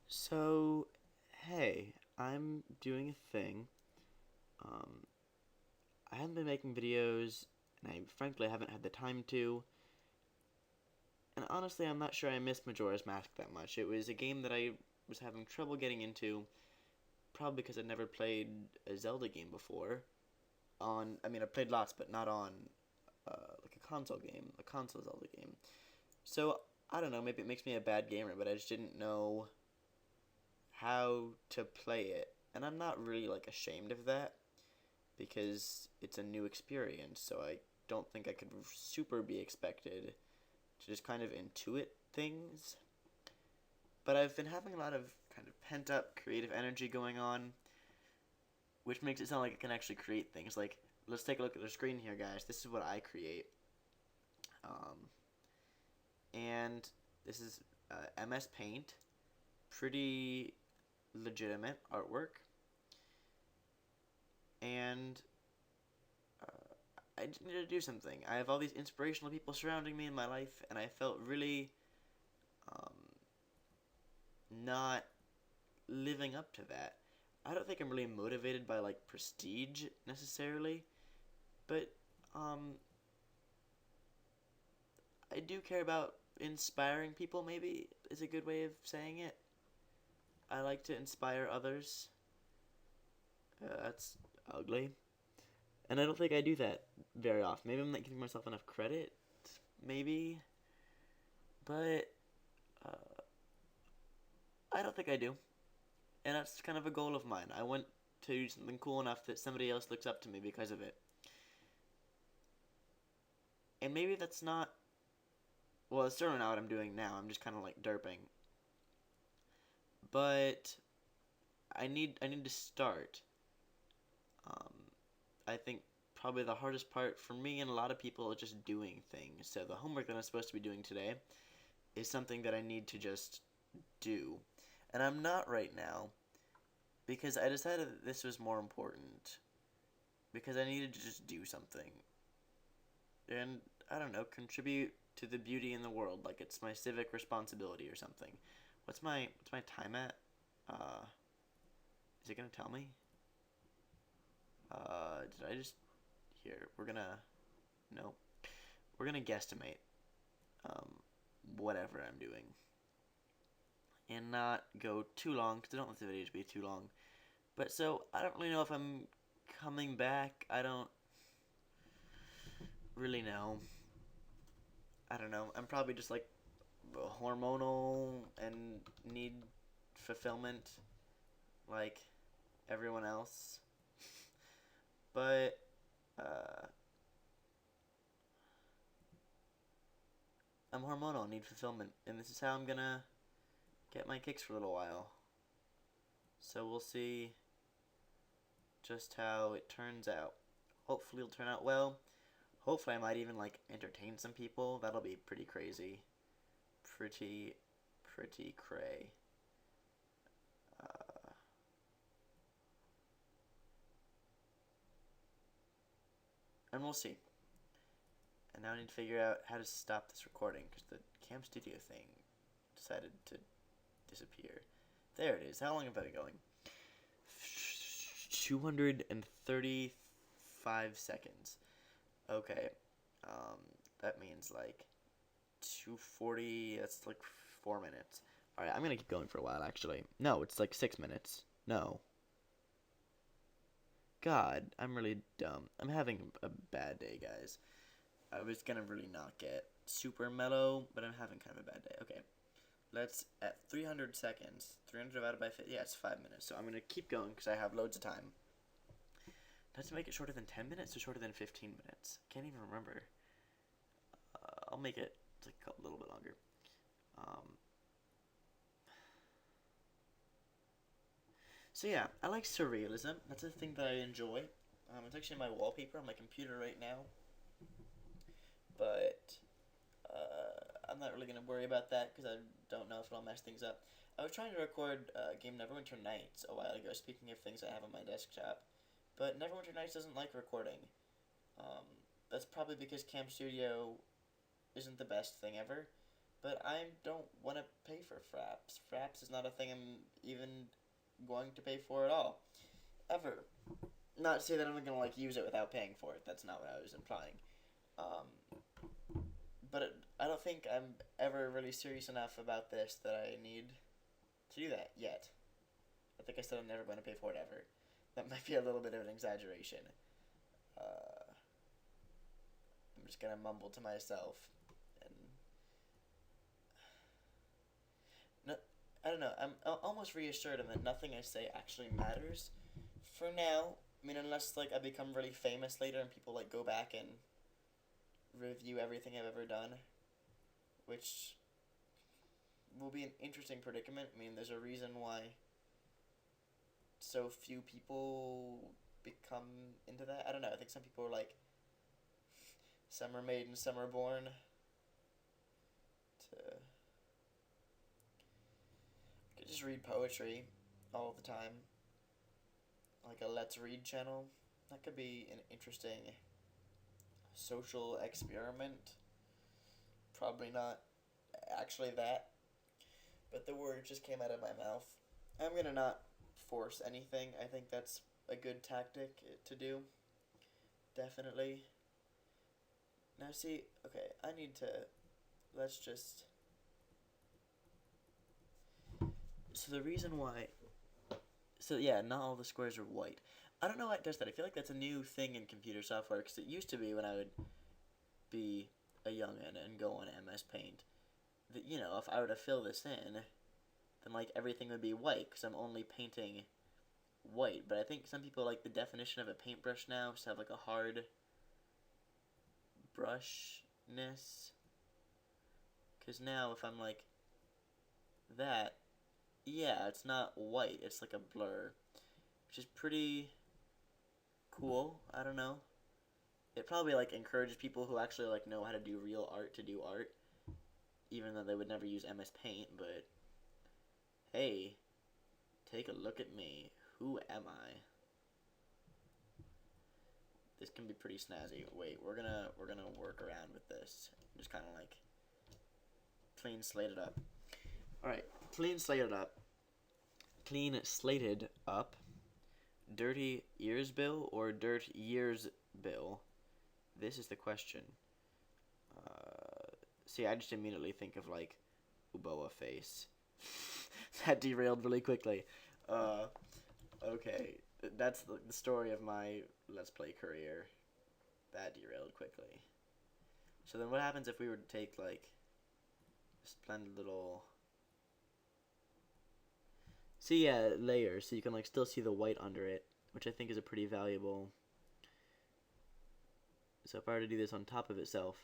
So, hey, I'm doing a thing. Um, I haven't been making videos, and I frankly haven't had the time to. And honestly, I'm not sure I miss Majora's Mask that much. It was a game that I was having trouble getting into, probably because I'd never played a Zelda game before. I played lots, but not on like a console game, a console Zelda game. So, I don't know, maybe it makes me a bad gamer, but I just didn't know how to play it. And I'm not really like ashamed of that, because it's a new experience, so I don't think I could super be expected to just kind of intuit things. But I've been having a lot of kind of pent up creative energy going on, which makes it sound like I can actually create things. Like, let's take a look at the screen here, guys. This is what I create. Um, and this is MS Paint. Pretty legitimate artwork. And I just needed to do something. I have all these inspirational people surrounding me in my life, and I felt really um, not living up to that. I don't think I'm really motivated by like prestige necessarily, but um, I do care about inspiring people. Maybe is a good way of saying it. I like to inspire others. That's ugly, and I don't think I do that very often. Maybe I'm not giving myself enough credit. Maybe, but uh, I don't think I do. And that's kind of a goal of mine. I want to do something cool enough that somebody else looks up to me because of it. And maybe that's not. Well, it's certainly not what I'm doing now. I'm just kind of like derping. But I need to start. Um, I think probably the hardest part for me and a lot of people is just doing things. So the homework that I'm supposed to be doing today is something that I need to just do. And I'm not right now because I decided that this was more important because I needed to just do something. And I don't know, contribute to the beauty in the world like it's my civic responsibility or something. What's my time at? Uh, is it gonna tell me? Did I just here? We're gonna no, we're gonna guesstimate um whatever I'm doing and not go too long because I don't want the video to be too long. But so I don't really know if I'm coming back. I don't really know. I don't know. I'm probably just like hormonal and need fulfillment like everyone else. But I'm hormonal, need fulfillment, and this is how I'm gonna get my kicks for a little while. So we'll see just how it turns out. Hopefully it'll turn out well. Hopefully I might even like entertain some people. That'll be pretty crazy. Pretty, pretty cray. Uh, and we'll see. And now I need to figure out how to stop this recording because the Cam Studio thing decided to disappear. There it is. How long have I been going? 235 seconds. Okay. Um, that means like 240. That's like 4 minutes. All right, I'm gonna keep going for a while. Actually, no, it's like 6 minutes. No. God, I'm really dumb. I'm having a bad day, guys. I was gonna really not get super mellow, but I'm having kind of a bad day. Okay, let's at 300 seconds. 300 divided by 50. Yeah, it's 5 minutes. So I'm gonna keep going because I have loads of time. Let's make it shorter than 10 minutes or shorter than 15 minutes. Can't even remember. I'll make it like a little bit longer. Um, so yeah, I like surrealism. That's a thing that I enjoy. It's actually my wallpaper on my computer right now. But I'm not really gonna worry about that because I don't know if it'll mess things up. I was trying to record game Neverwinter Nights a while ago. Speaking of things I have on my desktop, but Neverwinter Nights doesn't like recording. That's probably because Cam Studio isn't the best thing ever. but I don't want to pay for fraps. Fraps is not a thing I'm even going to pay for at all. Ever. Not to say that I'm going to, like, use it without paying for it. That's not what I was implying. But I don't think I'm ever really serious enough about this that I need to do that yet. I think I said I'm never going to pay for it ever. That might be a little bit of an exaggeration. I'm just going to mumble to myself. And no, I don't know. I'm almost reassured that nothing I say actually matters for now. I mean, unless, like, I become really famous later and people, like, go back and review everything I've ever done, which will be an interesting predicament. I mean, there's a reason why so few people become into that. I don't know. I think some people are like, some are made and some are born to just read poetry all the time. Like a Let's Read channel. That could be an interesting social experiment. Probably not actually that, but the word just came out of my mouth. I'm gonna not force anything. I think that's a good tactic to do. Definitely. Now see, okay, I need to, let's just, so the reason why, so yeah, not all the squares are white. I don't know why it does that. I feel like that's a new thing in computer software, because it used to be when I would be a youngin' and go on MS Paint, that, you know, if I were to fill this in, then, like, everything would be white, because I'm only painting white. But I think some people like the definition of a paintbrush now, just have, like, a hard brushness. Because now, if I'm like that, yeah, it's not white, it's like a blur, which is pretty cool. I don't know. It probably, like, encourages people who actually, like, know how to do real art to do art, even though they would never use MS Paint. But hey, take a look at me. Who am I? This can be pretty snazzy. Wait, we're gonna work around with this. Just kind of like clean slate it up. All right, clean slated up. Clean slated up. Dirty ears bill or dirt years bill? This is the question. See, I just immediately think of, like, Uboa face. That derailed really quickly. Okay, that's the story of my Let's Play career. That derailed quickly. So then what happens if we were to take, like, a splendid little... See, yeah, layers, so you can, like, still see the white under it, which I think is a pretty valuable... So if I were to do this on top of itself,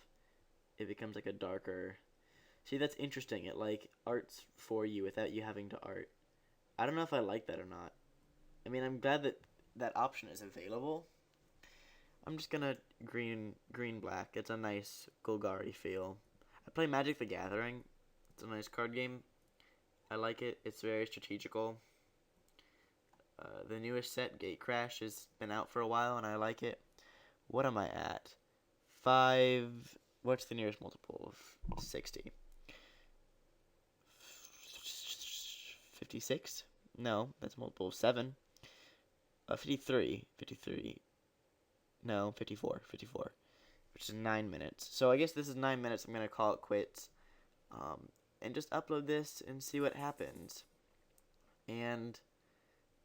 it becomes, like, a darker... See, that's interesting. It, like, arts for you without you having to art. I don't know if I like that or not. I mean, I'm glad that that option is available. I'm just gonna green black. It's a nice Golgari feel. I play Magic the Gathering. It's a nice card game. I like it. It's very strategical. The newest set, Gatecrash, has been out for a while, and I like it. What am I at? 5... What's the nearest multiple of 60? 56? No, that's a multiple of 7. 53. 53. No, 54. 54. Which is 9 minutes. So I guess this is 9 minutes. I'm going to call it quits. And just upload this and see what happens. And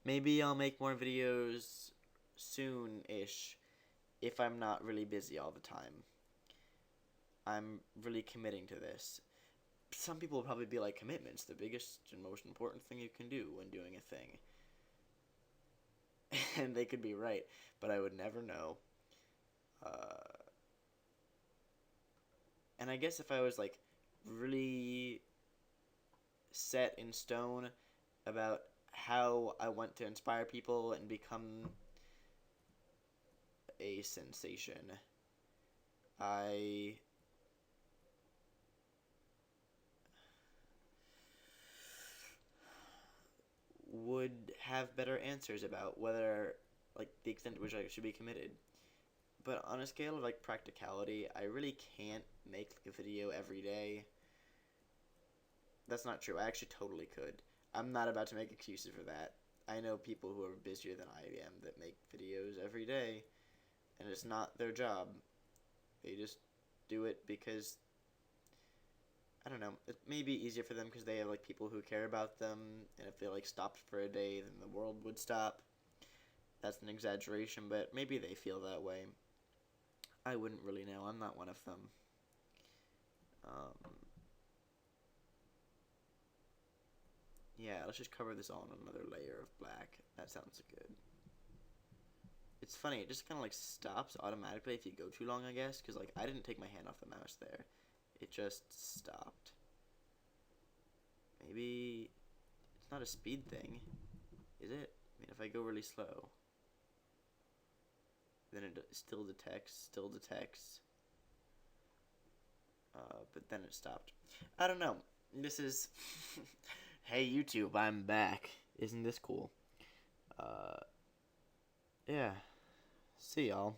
maybe I'll make more videos soon-ish if I'm not really busy all the time. I'm really committing to this. Some people will probably be like, commitment's the biggest and most important thing you can do when doing a thing. And they could be right, but I would never know. And I guess if I was, like, really set in stone about how I want to inspire people and become a sensation, I would have better answers about whether, like, the extent to which I should be committed. But on a scale of, like, practicality, I really can't make, like, a video every day. That's not true. I actually totally could. I'm not about to make excuses for that. I know people who are busier than I am that make videos every day, and it's not their job. They just do it because, I don't know, it may be easier for them because they have, like, people who care about them, and if they, like, stopped for a day, then the world would stop. That's an exaggeration, but maybe they feel that way. I wouldn't really know. I'm not one of them. Yeah, let's just cover this all in another layer of black. That sounds good. It's funny, it just kind of, like, stops automatically if you go too long, I guess, because, like, I didn't take my hand off the mouse there. It just stopped. Maybe it's not a speed thing, is it? I mean, if I go really slow, then it still detects, but then it stopped. I don't know. This is... Hey, YouTube, I'm back. Isn't this cool? Yeah. See y'all.